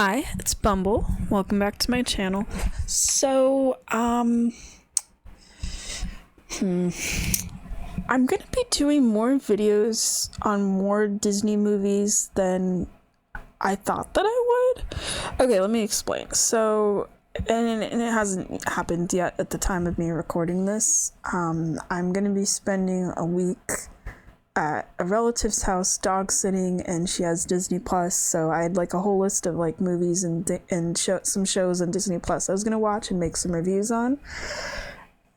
Hi, it's Bumble. Welcome back to my channel. So, I'm gonna be doing more videos on more Disney movies than I thought that I would. Okay, let me explain. So, and it hasn't happened yet at the time of me recording this. I'm gonna be spending a week at a relative's house dog sitting, and she has Disney Plus, so I had like a whole list of like movies and some shows on Disney Plus I was gonna watch and make some reviews on.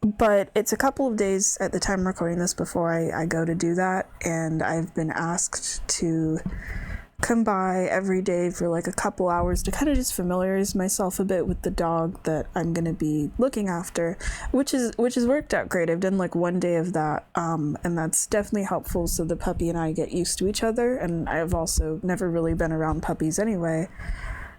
But it's a couple of days at the time of recording this before I go to do that, and I've been asked to come by every day for like a couple hours to kind of just familiarize myself a bit with the dog that I'm gonna be looking after, which has worked out great. I've done like one day of that, and that's definitely helpful so the puppy and I get used to each other, and I've also never really been around puppies anyway.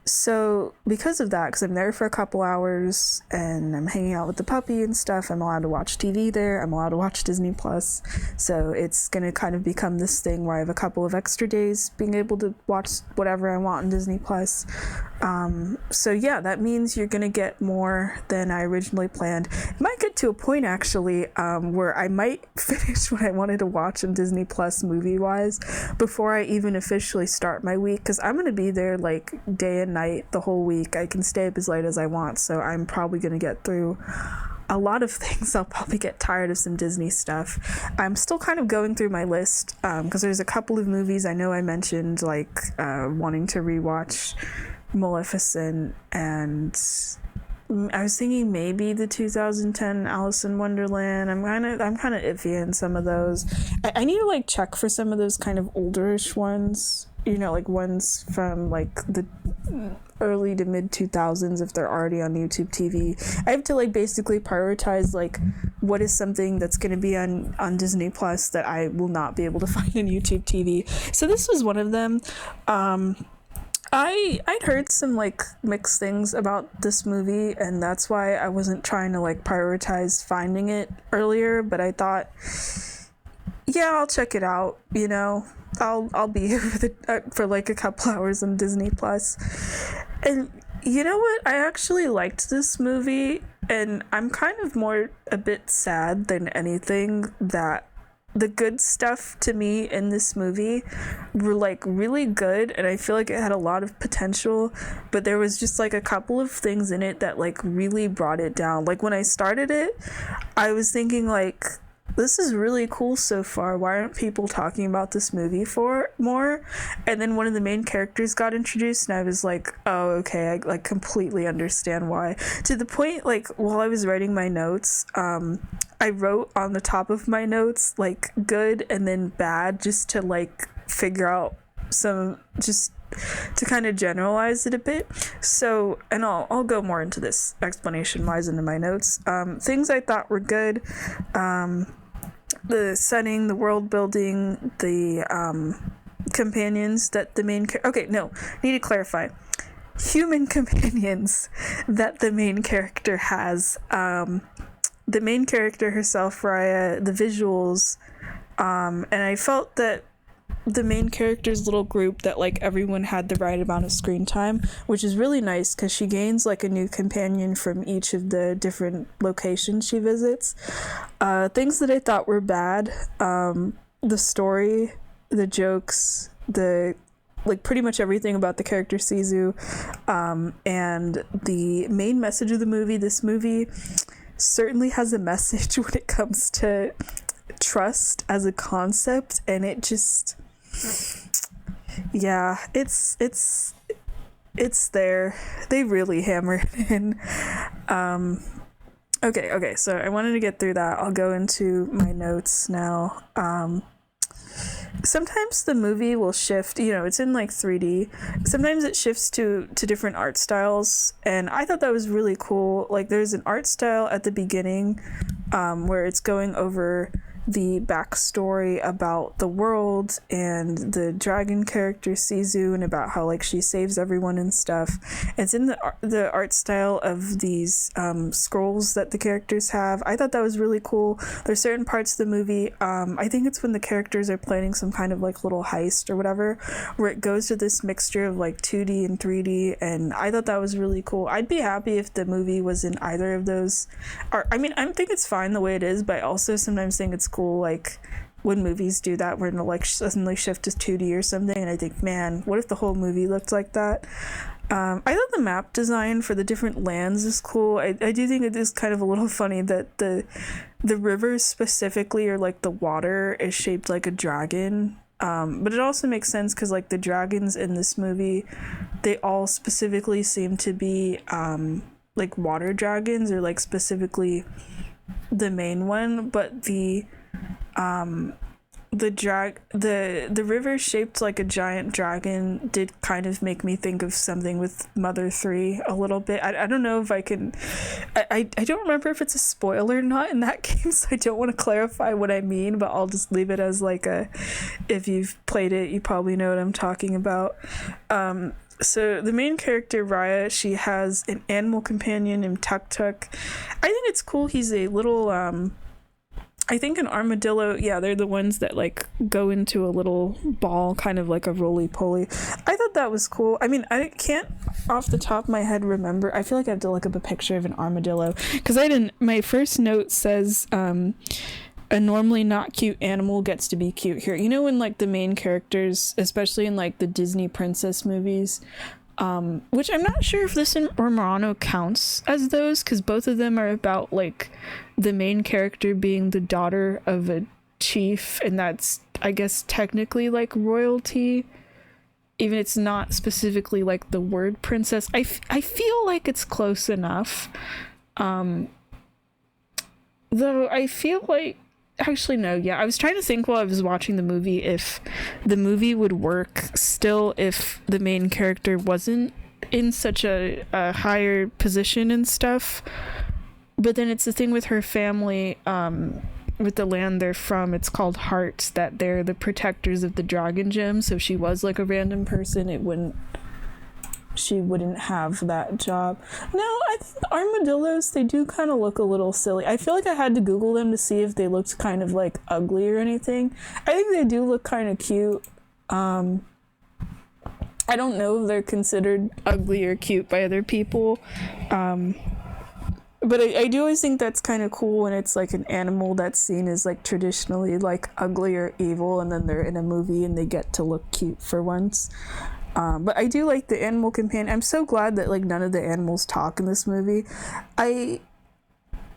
So because of that, because I'm there for a couple hours and I'm hanging out with the puppy and stuff, I'm allowed to watch TV there, I'm allowed to watch Disney Plus, so it's gonna kind of become this thing where I have a couple of extra days being able to watch whatever I want on Disney Plus. So yeah, that means you're gonna get more than I originally planned. It might get to a point actually where I might finish what I wanted to watch on Disney Plus movie wise before I even officially start my week, because I'm gonna be there like day and night the whole week. I can stay up as late as I want, so I'm probably gonna get through a lot of things. I'll probably get tired of some Disney stuff. I'm still kind of going through my list because there's a couple of movies I know I mentioned, like wanting to rewatch Maleficent, and I was thinking maybe the 2010 Alice in Wonderland. I'm kind of iffy in some of those. I need to like check for some of those kind of olderish ones, you know, like ones from like the early to mid 2000s if they're already on YouTube TV. I have to like basically prioritize like what is something that's going to be on Disney Plus that I will not be able to find on YouTube TV. So this was one of them. I'd heard some like mixed things about this movie, and that's why I wasn't trying to like prioritize finding it earlier, but I thought, yeah, I'll check it out, you know. I'll be here for like a couple hours on Disney Plus. And you know what? I actually liked this movie, and I'm kind of more a bit sad than anything that the good stuff to me in this movie were like really good, and I feel like it had a lot of potential, but there was just like a couple of things in it that like really brought it down. Like when I started it, I was thinking like, this is really cool so far, why aren't people talking about this movie for more? And then one of the main characters got introduced, and I was like, oh, okay, I like completely understand why. To the point, like while I was writing my notes, I wrote on the top of my notes like good and then bad, just to like figure out some, just to kind of generalize it a bit. So, and I'll go more into this explanation wise into my notes. Things I thought were good, the setting, the world building, the companions that the main need to clarify, human companions that the main character has. The main character herself, Raya, the visuals, and I felt that the main character's little group, that like everyone had the right amount of screen time, which is really nice because she gains like a new companion from each of the different locations she visits. Things that I thought were bad, the story, the jokes, the like pretty much everything about the character Sisu, and the main message of the movie. This movie certainly has a message when it comes to trust as a concept, and it just, yeah, it's there. They really hammer it in. Okay, so I wanted to get through that. I'll go into my notes now. Sometimes the movie will shift, you know, it's in like 3D. Sometimes it shifts to different art styles, and I thought that was really cool. Like there's an art style at the beginning where it's going over the backstory about the world and the dragon character Sizu, and about how like she saves everyone and stuff. It's in the art style of these scrolls that the characters have. I thought that was really cool. There's certain parts of the movie, I think it's when the characters are planning some kind of like little heist or whatever, where it goes to this mixture of like 2D and 3D, and I thought that was really cool. I'd be happy if the movie was in either of those. Or, I mean, I think it's fine the way it is, but I also sometimes think it's cool like when movies do that, where it'll like suddenly shift to 2D or something, and I think, man, what if the whole movie looked like that? I thought the map design for the different lands is cool. I do think it is kind of a little funny that the rivers specifically, or like the water, is shaped like a dragon. But it also makes sense because like the dragons in this movie, they all specifically seem to be like water dragons, or like specifically the main one, but the river shaped like a giant dragon did kind of make me think of something with Mother 3 a little bit. I don't know if I can, I don't remember if it's a spoiler or not in that game, so I don't want to clarify what I mean, but I'll just leave it as like a, if you've played it, you probably know what I'm talking about. So the main character, Raya, she has an animal companion named Tuk Tuk. I think it's cool. He's a little, I think an armadillo. Yeah, they're the ones that like go into a little ball, kind of like a roly-poly. I thought that was cool. I mean, I can't off the top of my head remember. I feel like I have to look up a picture of an armadillo, because I didn't, my first note says, a normally not cute animal gets to be cute here. You know, when like the main characters, especially in like the Disney princess movies, which I'm not sure if this or Murano counts as those, because both of them are about like the main character being the daughter of a chief, and that's, I guess, technically like royalty, even it's not specifically like the word princess. I feel like it's close enough, though I feel like, actually no, yeah, I was trying to think while I was watching the movie if the movie would work still if the main character wasn't in such a higher position and stuff. But then it's the thing with her family, with the land they're from, it's called Hearts, that they're the protectors of the dragon gem, so if she was like a random person, she wouldn't have that job. No, I think the armadillos, they do kind of look a little silly. I feel like I had to Google them to see if they looked kind of like ugly or anything. I think they do look kind of cute. I don't know if they're considered ugly or cute by other people. But I do always think that's kind of cool when it's like an animal that's seen as like traditionally like ugly or evil, and then they're in a movie and they get to look cute for once. But I do like the animal companion. I'm so glad that like none of the animals talk in this movie.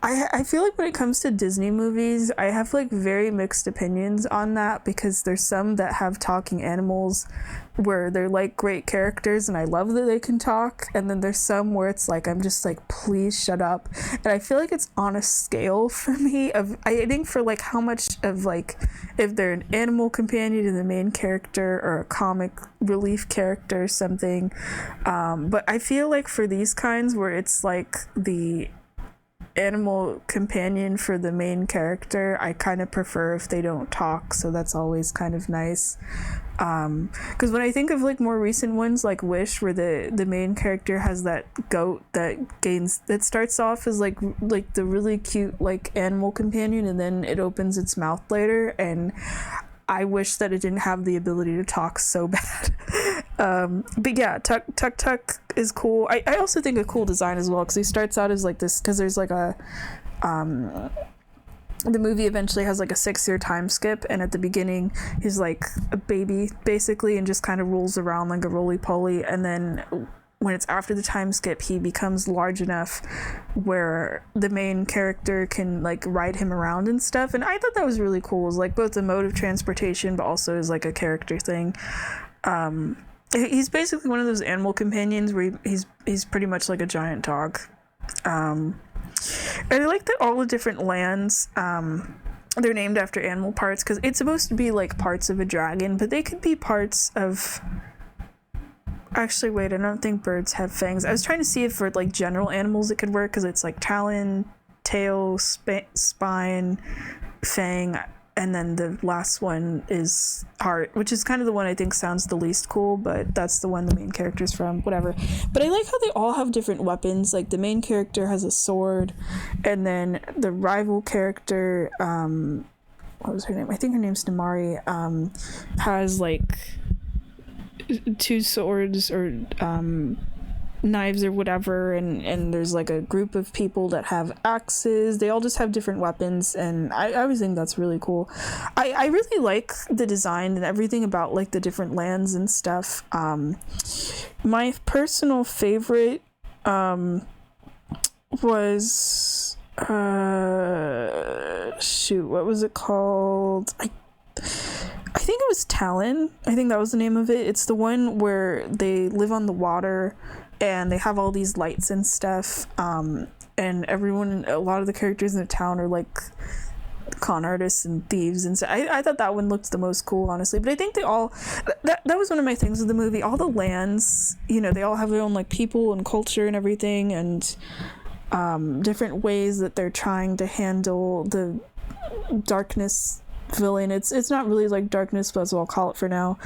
I feel like when it comes to Disney movies, I have like very mixed opinions on that, because there's some that have talking animals where they're like great characters and I love that they can talk, and then there's some where it's like I'm just like, please shut up. And I feel like it's on a scale for me of, I think for like how much of like, if they're an animal companion to the main character or a comic relief character or something, but I feel like for these kinds where it's like the animal companion for the main character, I kind of prefer if they don't talk, so that's always kind of nice. Because when I think of like more recent ones like Wish, where the main character has that goat that starts off as like the really cute like animal companion, and then it opens its mouth later, and I wish that it didn't have the ability to talk so bad. But yeah, Tuk Tuk is cool. I also think a cool design as well, because he starts out as like this, because there's like a the movie eventually has like a 6-year time skip, and at the beginning he's like a baby basically and just kind of rolls around like a roly-poly, and then when it's after the time skip, he becomes large enough where the main character can like ride him around and stuff. And I thought that was really cool. It was like both a mode of transportation, but also as like a character thing. He's basically one of those animal companions where he's pretty much like a giant dog. And I like that all the different lands, they're named after animal parts, because it's supposed to be like parts of a dragon, but they could be parts of... Actually, wait, I don't think birds have fangs. I was trying to see if for like general animals it could work, because it's like talon, tail, spine, fang. and then the last one is Heart, which is kind of the one I think sounds the least cool, but that's the one the main character's from, whatever. But I like how they all have different weapons. Like the main character has a sword, and then the rival character, what was her name? I think her name's Namari, has like two swords or knives or whatever, and there's like a group of people that have axes. They all just have different weapons, and I always think that's really cool. I really like the design and everything about like the different lands and stuff. My personal favorite was shoot, what was it called? I think it was Talon. I think that was the name of it. It's the one where they live on the water and they have all these lights and stuff. And a lot of the characters in the town are like con artists and thieves and so I thought that one looked the most cool, honestly. But I think they all that was one of my things with the movie. All the lands, you know, they all have their own like people and culture and everything, and different ways that they're trying to handle the darkness villain. It's not really like darkness, but that's what I'll call it for now.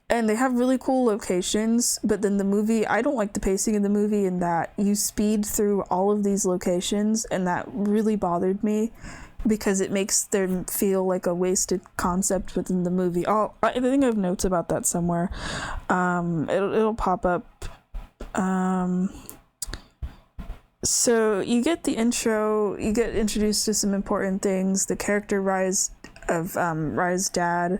And they have really cool locations, but then the movie, I don't like the pacing of the movie in that you speed through all of these locations, and that really bothered me because it makes them feel like a wasted concept within the movie. Oh, I think I have notes about that somewhere. It'll pop up. So you get the intro, you get introduced to some important things. The character Raya's dad,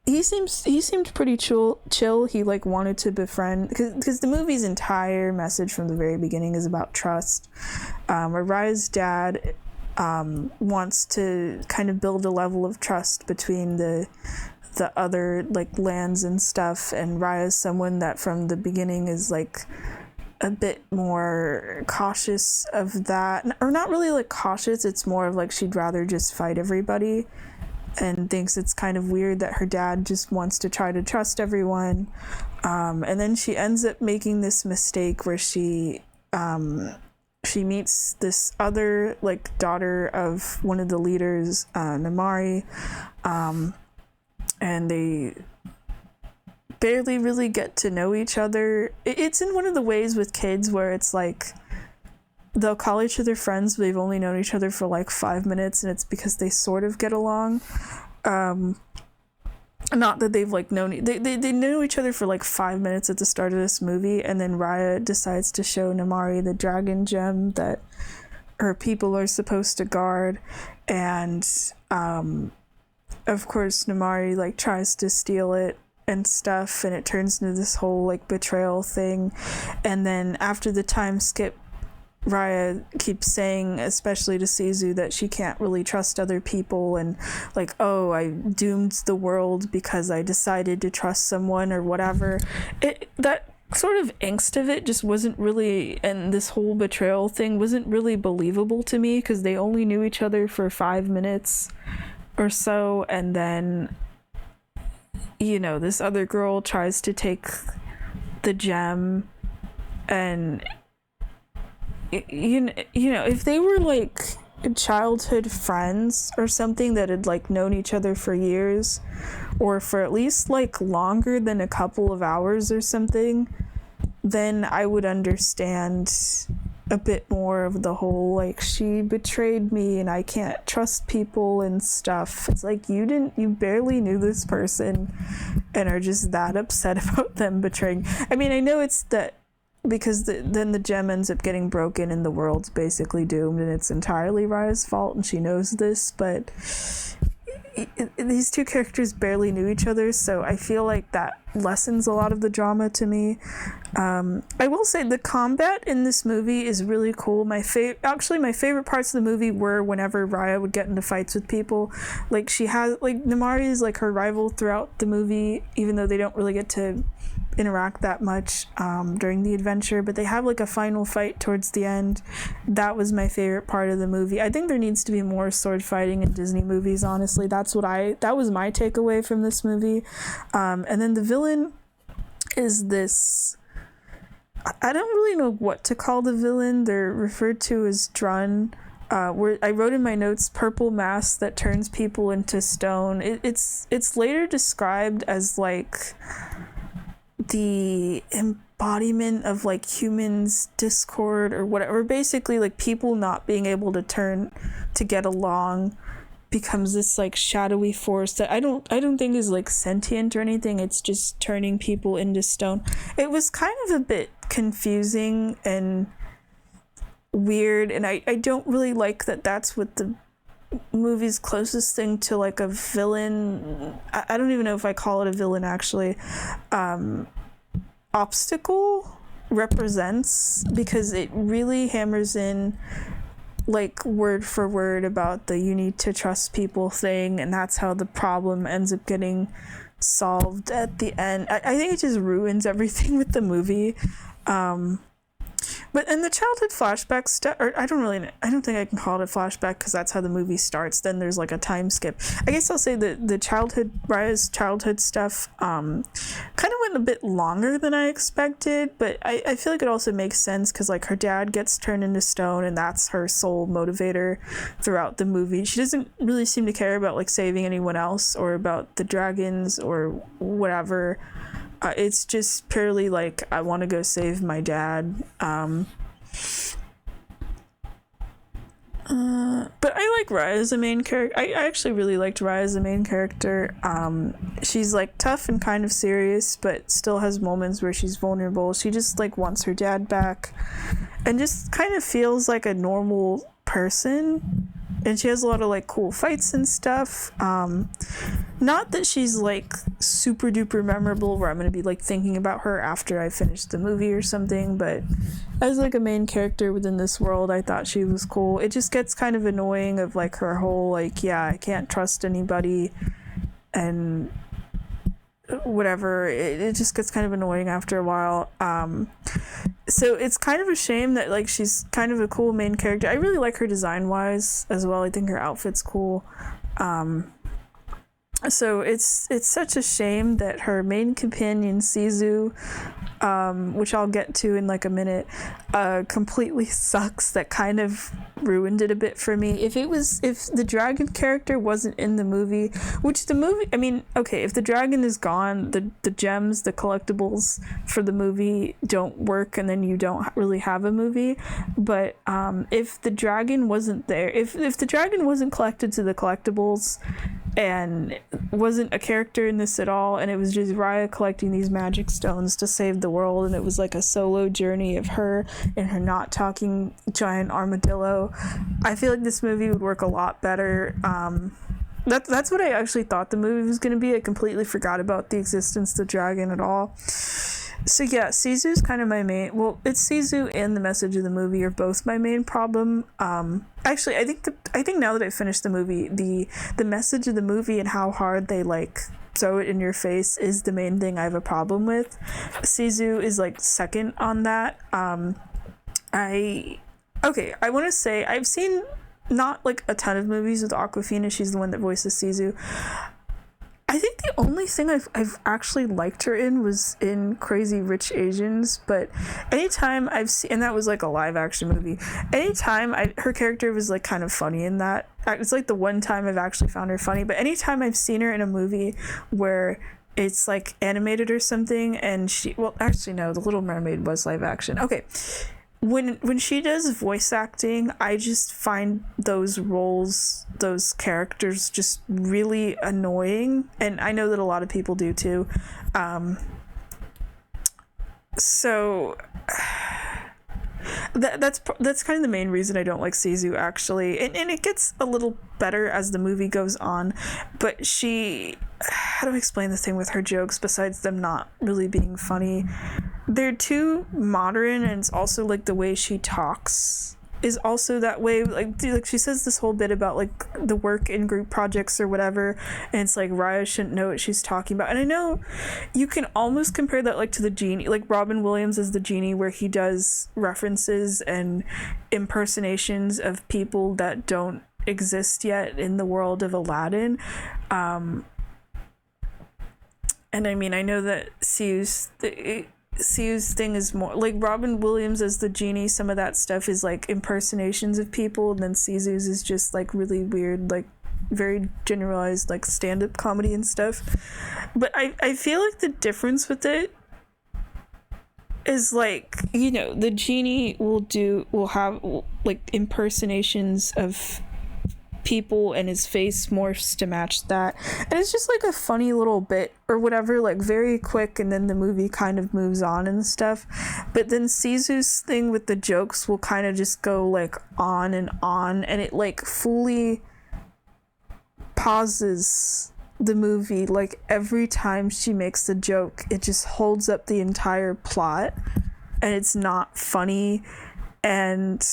he seemed pretty chill. He like wanted to befriend, because the movie's entire message from the very beginning is about trust. Where Raya's dad wants to kind of build a level of trust between the other like lands and stuff, and Raya's someone that from the beginning is like a bit more cautious of that, or not really like cautious, it's more of like she'd rather just fight everybody and thinks it's kind of weird that her dad just wants to try to trust everyone. And then she ends up making this mistake where she meets this other like daughter of one of the leaders, Namari, and they barely really get to know each other. It's in one of the ways with kids where it's like they'll call each other friends, but they've only known each other for like 5 minutes, and it's because they sort of get along. Not that they've like known they know each other for like 5 minutes at the start of this movie, and then Raya decides to show Namari the dragon gem that her people are supposed to guard, and of course Namari like tries to steal it and stuff, and it turns into this whole like betrayal thing. And then after the time skip, Raya keeps saying, especially to Sizu, that she can't really trust other people, and like, oh, I doomed the world because I decided to trust someone or whatever. That sort of angst of it just wasn't really, and this whole betrayal thing wasn't really believable to me, because they only knew each other for 5 minutes or so, and then, you know, this other girl tries to take the gem, and you know, if they were like childhood friends or something that had like known each other for years, or for at least like longer than a couple of hours or something, then I would understand a bit more of the whole like she betrayed me and I can't trust people and stuff. It's like you barely knew this person and are just that upset about them betraying. I mean, I know it's that because then the gem ends up getting broken and the world's basically doomed, and it's entirely Raya's fault, and she knows this, but these two characters barely knew each other, so I feel like that lessens a lot of the drama to me. I will say the combat in this movie is really cool. My favorite parts of the movie were whenever Raya would get into fights with people. Like she has, like Namari is like her rival throughout the movie, even though they don't really get to interact that much during the adventure, but they have like a final fight towards the end. That was my favorite part of the movie. I think there needs to be more sword fighting in Disney movies, honestly. That was my takeaway from this movie. And then the villain is this, I don't really know what to call the villain. They're referred to as Drun, where I wrote in my notes, purple mass that turns people into stone. It's later described as like the embodiment of like humans' discord or whatever. Basically, like people not being able to get along becomes this like shadowy force that I don't think is like sentient or anything. It's just turning people into stone. It was kind of a bit confusing and weird, and I don't really like that that's what the movie's closest thing to like a villain. I don't even know if I call it a villain actually. Obstacle represents, because it really hammers in like word for word about the you need to trust people thing, and that's how the problem ends up getting solved at the end. I think it just ruins everything with the movie. But in the childhood flashback stuff, or I don't think I can call it a flashback because that's how the movie starts. Then there's like a time skip. I guess I'll say that Raya's childhood stuff kind of went a bit longer than I expected, but I feel like it also makes sense because like her dad gets turned into stone and that's her sole motivator throughout the movie. She doesn't really seem to care about like saving anyone else or about the dragons or whatever. It's just purely like, I want to go save my dad. But I like Raya as a main character. I actually really liked Raya as a main character. She's like tough and kind of serious, but still has moments where she's vulnerable. She just like wants her dad back and just kind of feels like a normal person. And she has a lot of like cool fights and stuff. Not that she's like super duper memorable where I'm gonna be like thinking about her after I finish the movie or something, but as like a main character within this world, I thought she was cool. It just gets kind of annoying of like her whole like, yeah, I can't trust anybody and whatever. It just gets kind of annoying after a while. So it's kind of a shame that like she's kind of a cool main character. I really like her design wise as well. I think her outfit's cool. So it's such a shame that her main companion Sizu, which I'll get to in like a minute, completely sucks. That kind of ruined it a bit for me. If the dragon character wasn't in the movie, which the movie, I mean, okay, if the dragon is gone, the gems, the collectibles for the movie don't work, and then you don't really have a movie. But if the dragon wasn't there, if the dragon wasn't collected to the collectibles and wasn't a character in this at all, and it was just Raya collecting these magic stones to save the world, and it was like a solo journey of her and her not talking giant armadillo, I feel like this movie would work a lot better. That's what I actually thought the movie was going to be. I completely forgot about the existence of the dragon at all. So yeah, Sizu's kind of my main. Well, it's Sizu and the message of the movie are both my main problem. Actually, I think now that I finished the movie, the message of the movie and how hard they like throw it in your face is the main thing I have a problem with. Sizu is like second on that. I want to say I've seen not like a ton of movies with Awkwafina. She's the one that voices Sizu. I think the only thing I've actually liked her in was in Crazy Rich Asians, but anytime I've seen, and that was like a live action movie, anytime her character was like kind of funny in that. It's like the one time I've actually found her funny, but anytime I've seen her in a movie where it's like animated or something, and actually no, The Little Mermaid was live action. Okay. When she does voice acting, I just find those roles, those characters just really annoying, and I know that a lot of people do too. So that's kind of the main reason I don't like Sizu, actually, and it gets a little better as the movie goes on, but how do I explain this thing with her jokes besides them not really being funny? They're too modern, and it's also like the way she talks is also that way. Like she says this whole bit about like the work in group projects or whatever, and it's like Raya shouldn't know what she's talking about. And I know you can almost compare that like to the genie, like Robin Williams as the genie, where he does references and impersonations of people that don't exist yet in the world of Aladdin. And I mean, I know that Siu's thing is more like Robin Williams as the genie. Some of that stuff is like impersonations of people, and then Siu's is just like really weird, like very generalized, like stand-up comedy and stuff. But I feel like the difference with it is like, you know, the genie will have like impersonations of people, and his face morphs to match that, and it's just like a funny little bit or whatever, like very quick, and then the movie kind of moves on and stuff. But then Siu's thing with the jokes will kind of just go like on, and it like fully pauses the movie. Like every time she makes a joke, it just holds up the entire plot, and it's not funny. And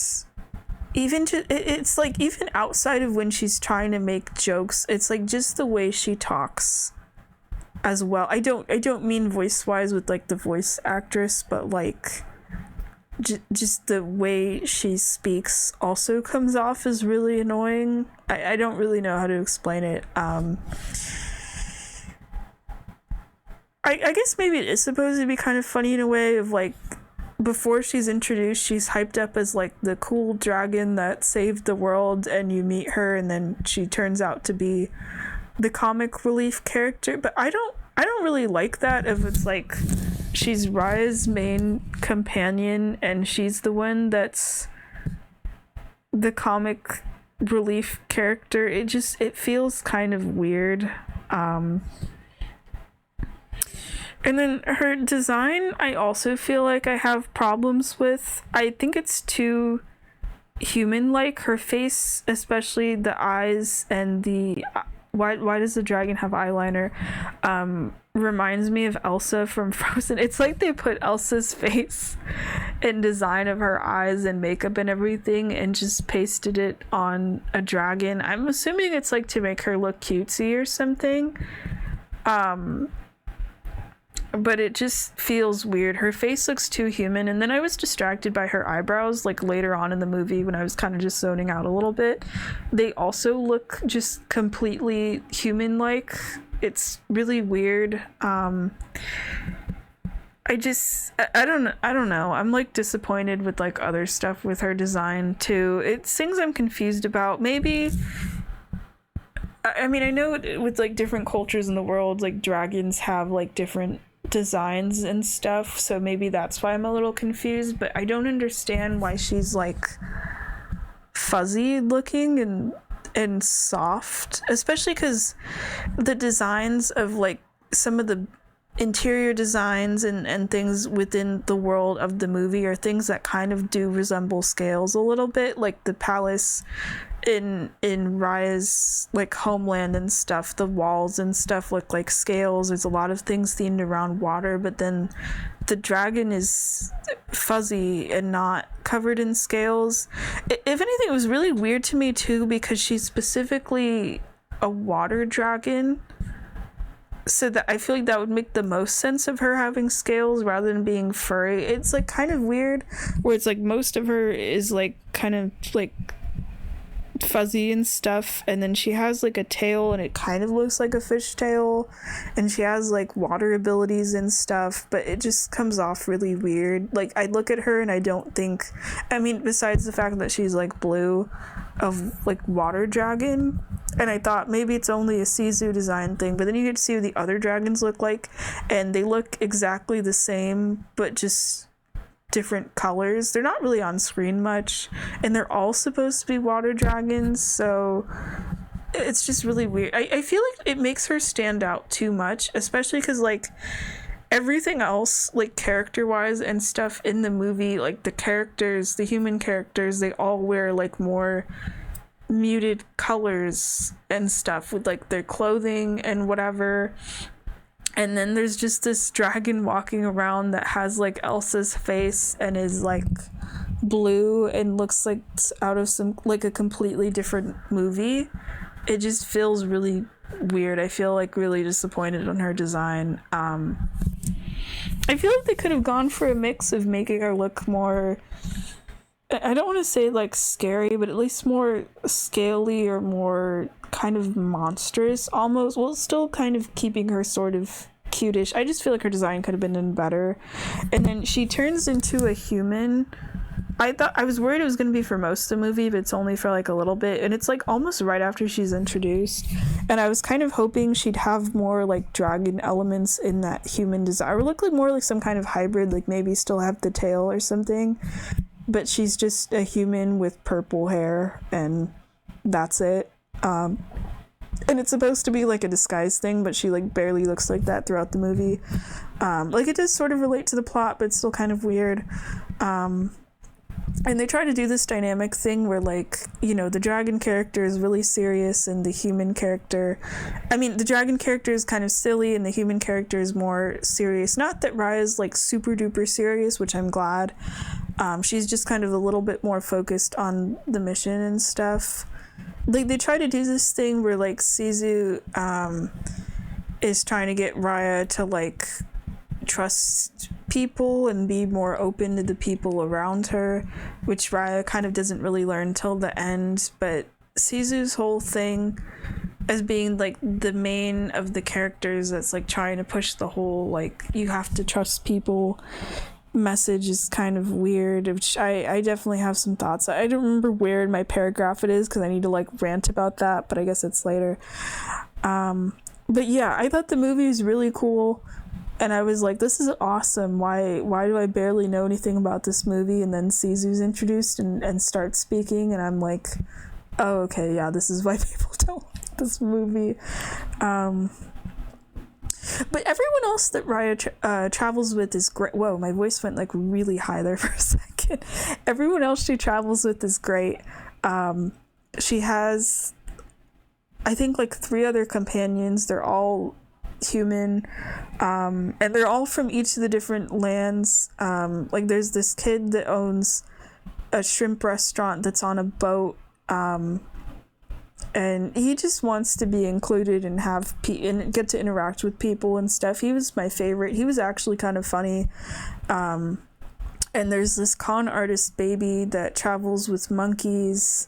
even it's like, even outside of when she's trying to make jokes, it's like just the way she talks as well. I don't mean voice wise with like the voice actress, but like just the way she speaks also comes off as really annoying. I don't really know how to explain it. I guess maybe it is supposed to be kind of funny in a way of like, before she's introduced, she's hyped up as like the cool dragon that saved the world, and you meet her, and then she turns out to be the comic relief character. But I don't really like that if it's like she's Raya's main companion and she's the one that's the comic relief character. It feels kind of weird. And then her design, I also feel like I have problems with. I think it's too human-like. Her face, especially the eyes and the... Why does the dragon have eyeliner? Reminds me of Elsa from Frozen. It's like they put Elsa's face and design of her eyes and makeup and everything and just pasted it on a dragon. I'm assuming it's like to make her look cutesy or something. But it just feels weird. Her face looks too human, and then I was distracted by her eyebrows like later on in the movie when I was kind of just zoning out a little bit. They also look just completely human-like. It's really weird. I don't know. I'm like disappointed with like other stuff with her design too. It's things I'm confused about. Maybe, I mean, I know with like different cultures in the world, like dragons have like different designs and stuff, so maybe that's why I'm a little confused. But I don't understand why she's like fuzzy looking and soft, especially because the designs of like some of the interior designs and things within the world of the movie are things that kind of do resemble scales a little bit, like the palace in Raya's like homeland and stuff. The walls and stuff look like scales. There's a lot of things themed around water, but then the dragon is fuzzy and not covered in scales. If anything, it was really weird to me too, because she's specifically a water dragon, so that I feel like that would make the most sense of her having scales rather than being furry. It's like kind of weird where it's like most of her is like kind of like fuzzy and stuff, and then she has like a tail and it kind of looks like a fish tail, and she has like water abilities and stuff, but it just comes off really weird. Like I look at her and I don't think, I mean, besides the fact that she's like blue, of like water dragon, and I thought maybe it's only a Sisu design thing, but then you get to see what the other dragons look like, and they look exactly the same but just different colors. They're not really on screen much, and they're all supposed to be water dragons, so it's just really weird. I feel like it makes her stand out too much, especially because like everything else, like character wise and stuff in the movie, like the characters, the human characters, they all wear like more muted colors and stuff with like their clothing and whatever. And then there's just this dragon walking around that has like Elsa's face and is like blue and looks like out of some like a completely different movie. It just feels really weird. I feel like really disappointed on her design. I feel like they could have gone for a mix of making her look more, I don't want to say like scary, but at least more scaly or more kind of monstrous almost, while still kind of keeping her sort of cutish. I just feel like her design could have been done better. And then she turns into a human. I was worried it was going to be for most of the movie, but it's only for like a little bit, and it's like almost right after she's introduced. And I was kind of hoping she'd have more like dragon elements in that human design, or look like more like some kind of hybrid, like maybe still have the tail or something. But she's just a human with purple hair, and that's it. And it's supposed to be like a disguise thing, but she like barely looks like that throughout the movie. Like it does sort of relate to the plot, but it's still kind of weird. And they try to do this dynamic thing where, like, you know, the dragon character is really serious and the human character... I mean, the dragon character is kind of silly and the human character is more serious. Not that Raya's, like, super duper serious, which I'm glad. She's just kind of a little bit more focused on the mission and stuff. Like, they try to do this thing where, like, Sisu is trying to get Raya to, like, trust people and be more open to the people around her, which Raya kind of doesn't really learn till the end. But Sisu's whole thing as being like the main of the characters that's like trying to push the whole like you have to trust people message is kind of weird, which I definitely have some thoughts. I don't remember where in my paragraph it is because I need to like rant about that, but I guess it's later. But yeah, I thought the movie was really cool. And I was like, this is awesome. Why do I barely know anything about this movie? And then Sisu's introduced and starts speaking. And I'm like, oh, okay, yeah, this is why people don't like this movie. But everyone else that Raya travels with is great. Whoa, my voice went like really high there for a second. Everyone else she travels with is great. She has, I think, like 3 other companions. They're all human, and they're all from each of the different lands. Like there's this kid that owns a shrimp restaurant that's on a boat, and he just wants to be included and have and get to interact with people and stuff. He was my favorite. He was actually kind of funny. And there's this con artist baby that travels with monkeys,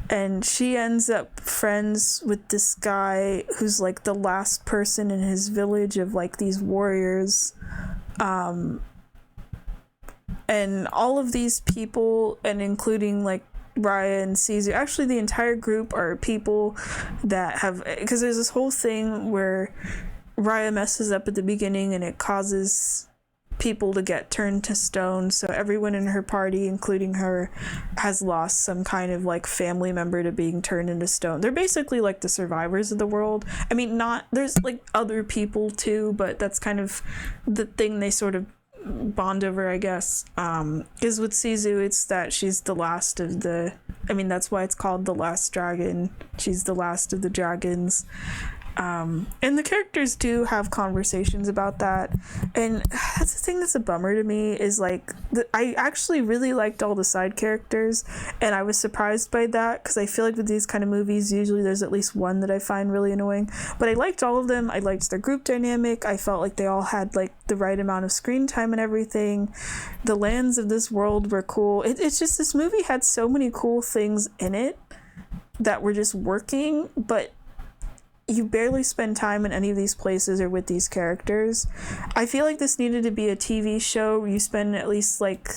and she ends up friends with this guy who's like the last person in his village of like these warriors. And all of these people, and including like Raya and Sisu, actually the entire group are people that have, because there's this whole thing where Raya messes up at the beginning and it causes people to get turned to stone, so everyone in her party, including her, has lost some kind of like family member to being turned into stone. They're basically like the survivors of the world. I mean, not, there's like other people too, but that's kind of the thing they sort of bond over, I guess. Is with Sisu, it's that she's the last of the, I mean, that's why it's called The Last Dragon. She's the last of the dragons. And the characters do have conversations about that, and that's the thing that's a bummer to me is like I actually really liked all the side characters, and I was surprised by that because I feel like with these kind of movies usually there's at least one that I find really annoying, but I liked all of them. I liked their group dynamic. I felt like they all had like the right amount of screen time and everything. The lands of this world were cool. It's just this movie had so many cool things in it that were just working, but you barely spend time in any of these places or with these characters. I feel like this needed to be a TV show where you spend at least like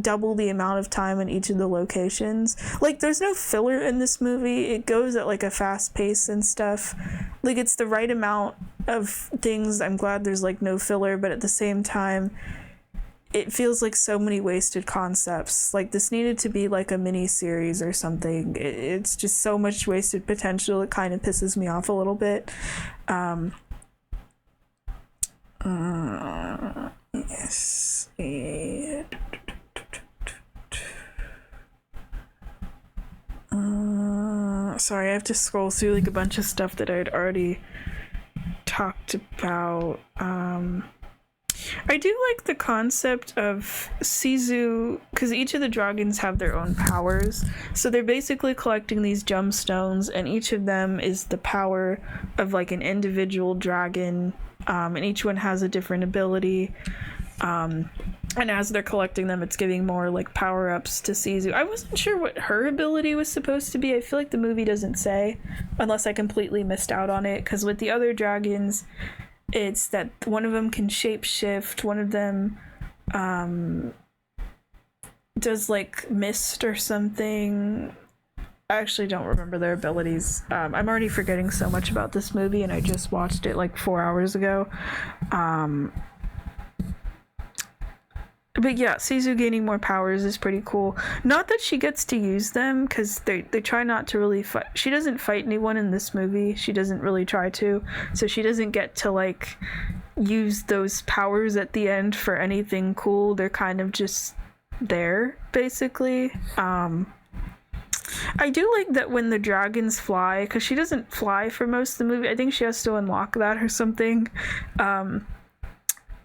double the amount of time in each of the locations. Like there's no filler in this movie. It goes at like a fast pace and stuff. Like it's the right amount of things. I'm glad there's like no filler, but at the same time it feels like so many wasted concepts. Like this needed to be like a mini series or something. It's just so much wasted potential. It kind of pisses me off a little bit. Yes. Sorry, I have to scroll through like a bunch of stuff that I'd already talked about. I do like the concept of Sisu, because each of the dragons have their own powers. So they're basically collecting these gemstones, and each of them is the power of like an individual dragon, and each one has a different ability. And as they're collecting them, it's giving more like power-ups to Sisu. I wasn't sure what her ability was supposed to be. I feel like the movie doesn't say, unless I completely missed out on it, because with the other dragons, it's that one of them can shapeshift, one of them does like mist or something. I actually don't remember their abilities. I'm already forgetting so much about this movie, and I just watched it like 4 hours ago. But yeah, Sisu gaining more powers is pretty cool. Not that she gets to use them, because they try not to really fight. She doesn't fight anyone in this movie. She doesn't really try to. So she doesn't get to like use those powers at the end for anything cool. They're kind of just there, basically. I do like that when the dragons fly, because she doesn't fly for most of the movie. I think she has to unlock that or something.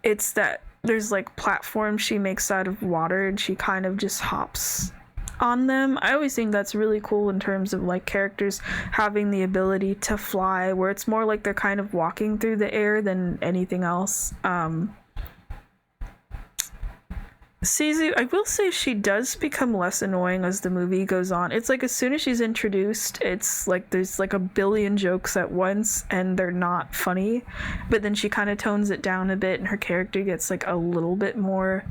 It's that there's like platforms she makes out of water, and she kind of just hops on them. I always think that's really cool in terms of like characters having the ability to fly, where it's more like they're kind of walking through the air than anything else. Sisu, I will say she does become less annoying as the movie goes on. It's like as soon as she's introduced, it's like there's like a billion jokes at once and they're not funny. But then she kind of tones it down a bit and her character gets like a little bit more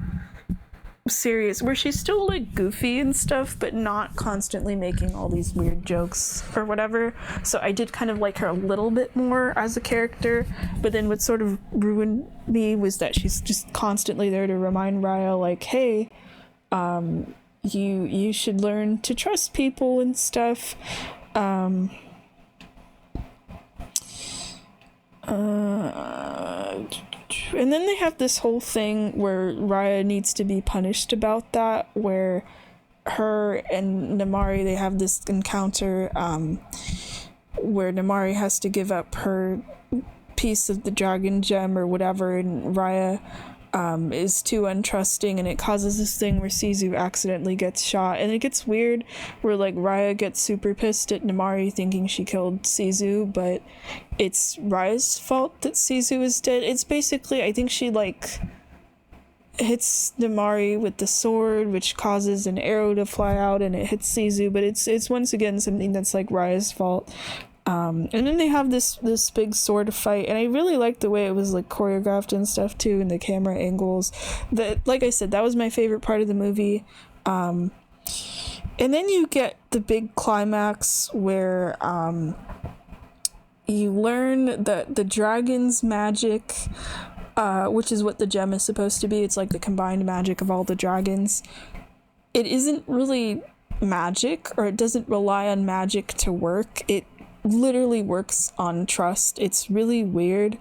serious, where she's still like goofy and stuff, but not constantly making all these weird jokes or whatever. So I did kind of like her a little bit more as a character, but then what sort of ruined me was that she's just constantly there to remind Raya, like, hey, you should learn to trust people and stuff. And then they have this whole thing where Raya needs to be punished about that, where her and Namari, they have this encounter where Namari has to give up her piece of the dragon gem or whatever, and Raya is too untrusting, and it causes this thing where Sisu accidentally gets shot, and it gets weird where like Raya gets super pissed at Namari thinking she killed Sisu, but it's Raya's fault that Sisu is dead. It's basically, I think she like hits Namari with the sword, which causes an arrow to fly out and it hits Sisu, but it's once again something that's like Raya's fault. And then they have this big sword fight, and I really liked the way it was like choreographed and stuff too, and the camera angles. That, like I said, that was my favorite part of the movie. And then you get the big climax where you learn that the dragon's magic, which is what the gem is supposed to be, it's like the combined magic of all the dragons. It isn't really magic, or it doesn't rely on magic to work. It literally works on trust. It's really weird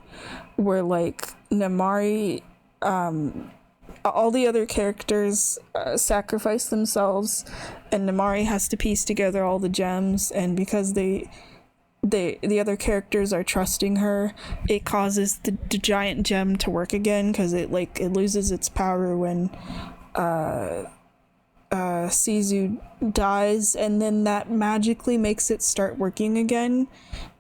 where like Namari, all the other characters sacrifice themselves, and Namari has to piece together all the gems, and because the other characters are trusting her, it causes the giant gem to work again, because it loses its power when Sisu dies, and then that magically makes it start working again,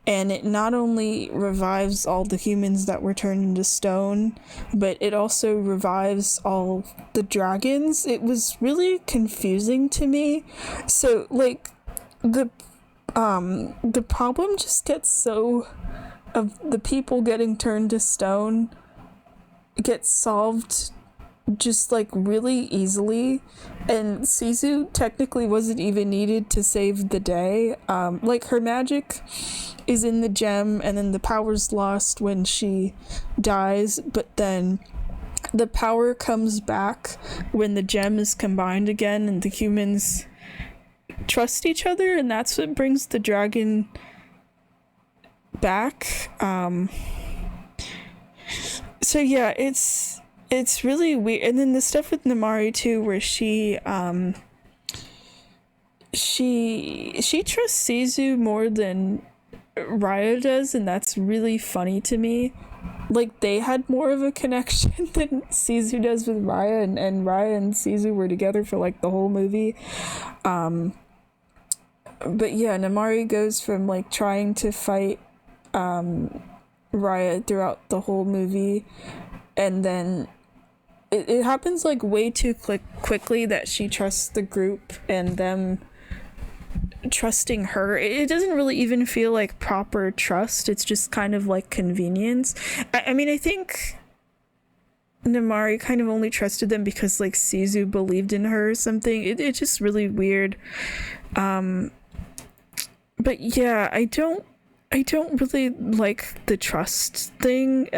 and it not only revives all the humans that were turned into stone, but it also revives all the dragons. It was really confusing to me. So like the problem just gets so of the people getting turned to stone gets solved just like really easily, and Sisu technically wasn't even needed to save the day. Like her magic is in the gem, and then the power's lost when she dies, but then the power comes back when the gem is combined again and the humans trust each other, and that's what brings the dragon back. So yeah, it's really weird. And then the stuff with Namari too, where she trusts Sisu more than Raya does, and that's really funny to me. Like, they had more of a connection than Sisu does with Raya, and Raya and Sisu were together for like the whole movie. But yeah, Namari goes from like trying to fight Raya throughout the whole movie, and then it happens like way too quickly that she trusts the group and them trusting her. It doesn't really even feel like proper trust. It's just kind of like convenience. I mean, I think Namari kind of only trusted them because like Sizu believed in her or something. It's just really weird. But yeah, I don't really like the trust thing.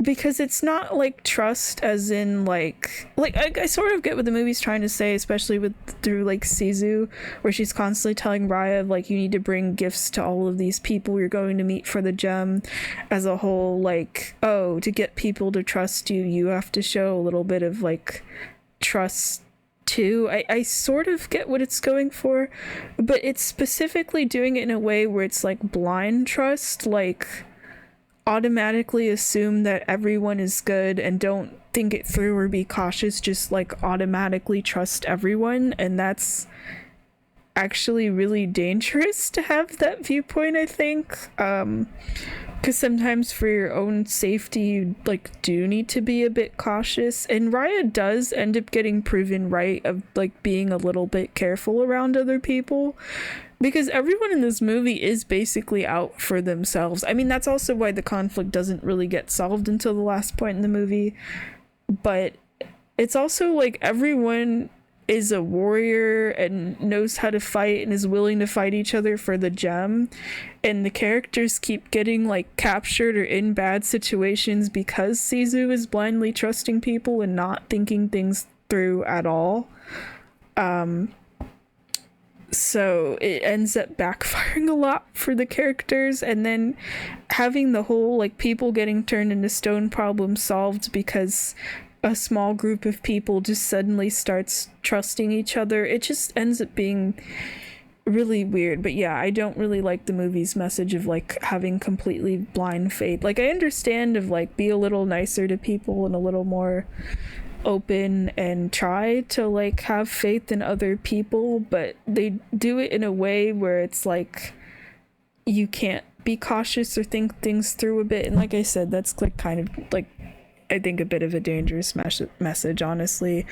Because it's not like trust as in like I sort of get what the movie's trying to say, especially with through like Sizu, where she's constantly telling Raya like you need to bring gifts to all of these people you're going to meet for the gem, as a whole, like, oh, to get people to trust you, you have to show a little bit of like trust too. I sort of get what it's going for, but it's specifically doing it in a way where it's like blind trust, like automatically assume that everyone is good and don't think it through or be cautious, just like automatically trust everyone. And that's actually really dangerous to have that viewpoint, I think, because sometimes for your own safety you like do need to be a bit cautious, and Raya does end up getting proven right of like being a little bit careful around other people, because everyone in this movie is basically out for themselves. I mean, that's also why the conflict doesn't really get solved until the last point in the movie, but it's also like everyone is a warrior and knows how to fight and is willing to fight each other for the gem, and the characters keep getting like captured or in bad situations because Sizu is blindly trusting people and not thinking things through at all. So it ends up backfiring a lot for the characters, and then having the whole like people getting turned into stone problem solved because a small group of people just suddenly starts trusting each other. It just ends up being really weird. But yeah, I don't really like the movie's message of like having completely blind faith. Like, I understand of like be a little nicer to people and a little more open and try to like have faith in other people, but they do it in a way where it's like you can't be cautious or think things through a bit. And like I said, that's like kind of like, I think, a bit of a dangerous message, honestly.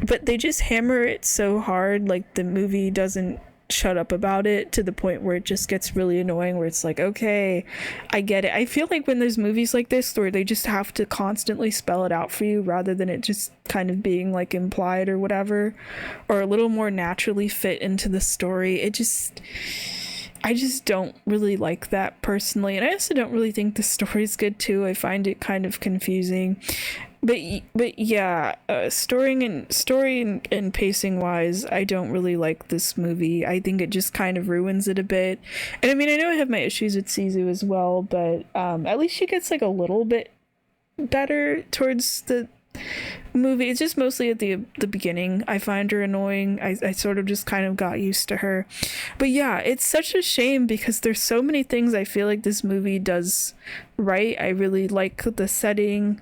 But they just hammer it so hard, like the movie doesn't shut up about it, to the point where it just gets really annoying, where it's like, okay, I get it. I feel like when there's movies like this where they just have to constantly spell it out for you rather than it just kind of being like implied or whatever, or a little more naturally fit into the story, I just don't really like that personally. And I also don't really think the story's good too. I find it kind of confusing. But yeah, story and pacing wise, I don't really like this movie. I think it just kind of ruins it a bit. And I mean, I know I have my issues with Sizu as well, but at least she gets like a little bit better towards the movie. It's just mostly at the beginning I find her annoying. I sort of just kind of got used to her. But yeah, it's such a shame because there's so many things I feel like this movie does right. I really like the setting.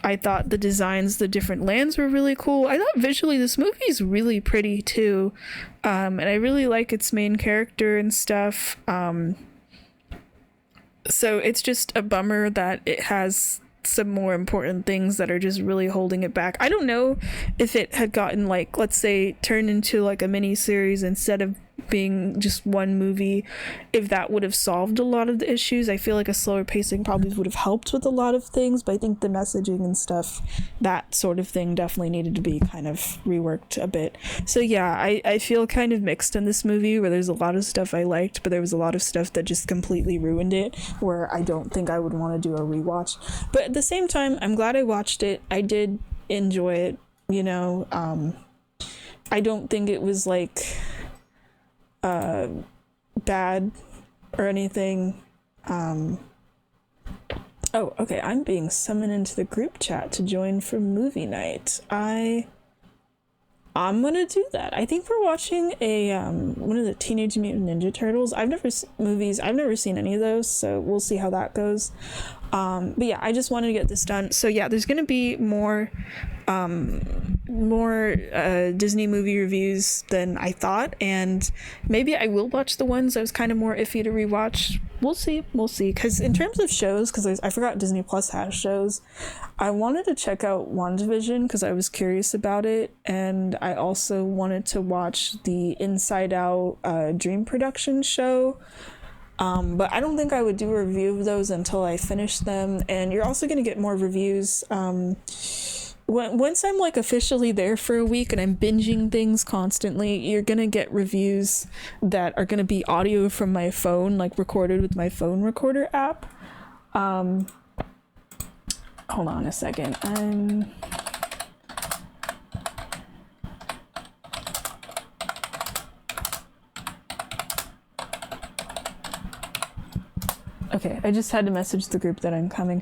I thought the designs, the different lands were really cool. I thought visually this movie is really pretty too. And I really like its main character and stuff. So it's just a bummer that it has some more important things that are just really holding it back. I don't know if it had gotten like, let's say, turned into like a mini series instead of being just one movie, if that would have solved a lot of the issues. I feel like a slower pacing probably would have helped with a lot of things, but I think the messaging and stuff, that sort of thing, definitely needed to be kind of reworked a bit. So yeah, I feel kind of mixed in this movie, where there's a lot of stuff I liked, but there was a lot of stuff that just completely ruined it, where I don't think I would want to do a rewatch. But at the same time, I'm glad I watched it. I did enjoy it, you know. I don't think it was like bad or anything. Oh, okay, I'm being summoned into the group chat to join for movie night. I'm gonna do that. I think we're watching a one of the Teenage Mutant Ninja Turtles. I've never seen any of those, so we'll see how that goes. But yeah, I just wanted to get this done. So yeah, there's gonna be more Disney movie reviews than I thought, and maybe I will watch the ones I was kind of more iffy to rewatch. We'll see, because in terms of shows, because I forgot Disney Plus has shows, I wanted to check out WandaVision because I was curious about it, and I also wanted to watch the Inside Out Dream Production show. But I don't think I would do a review of those until I finish them. And you're also going to get more reviews. Once I'm like officially there for a week and I'm binging things constantly, you're going to get reviews that are going to be audio from my phone, like recorded with my phone recorder app. Hold on a second. Okay, I just had to message the group that I'm coming.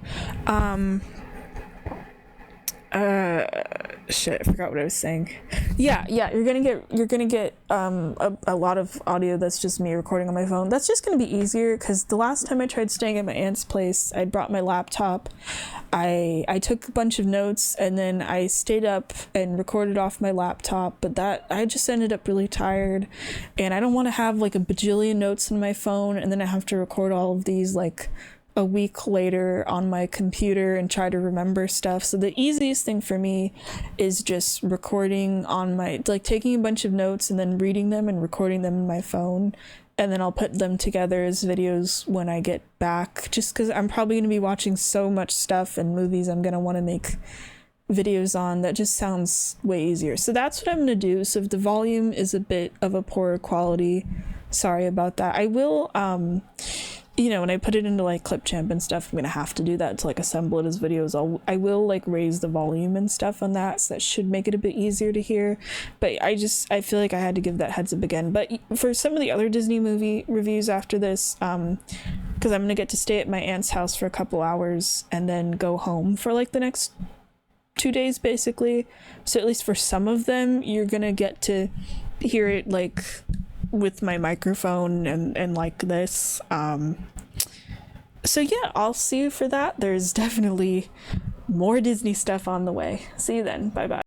Shit, I forgot what I was saying. Yeah, you're gonna get a lot of audio that's just me recording on my phone. That's just gonna be easier because the last time I tried staying at my aunt's place, I brought my laptop. I took a bunch of notes and then I stayed up and recorded off my laptop, but that I just ended up really tired, and I don't want to have like a bajillion notes in my phone and then I have to record all of these like a week later on my computer and try to remember stuff. So the easiest thing for me is just recording on my, like taking a bunch of notes and then reading them and recording them in my phone, and then I'll put them together as videos when I get back, just because I'm probably going to be watching so much stuff and movies I'm going to want to make videos on. That just sounds way easier. So that's what I'm going to do. So if the volume is a bit of a poorer quality, sorry about that. I will when I put it into like Clipchamp and stuff, I'm gonna have to do that to like assemble it as videos. I will like raise the volume and stuff on that, so that should make it a bit easier to hear. But I feel like I had to give that heads up again. But for some of the other Disney movie reviews after this, because I'm gonna get to stay at my aunt's house for a couple hours and then go home for like the next 2 days basically. So at least for some of them, you're gonna get to hear it like with my microphone and like this. So yeah, I'll see you for that. There's definitely more Disney stuff on the way. See you then. Bye bye.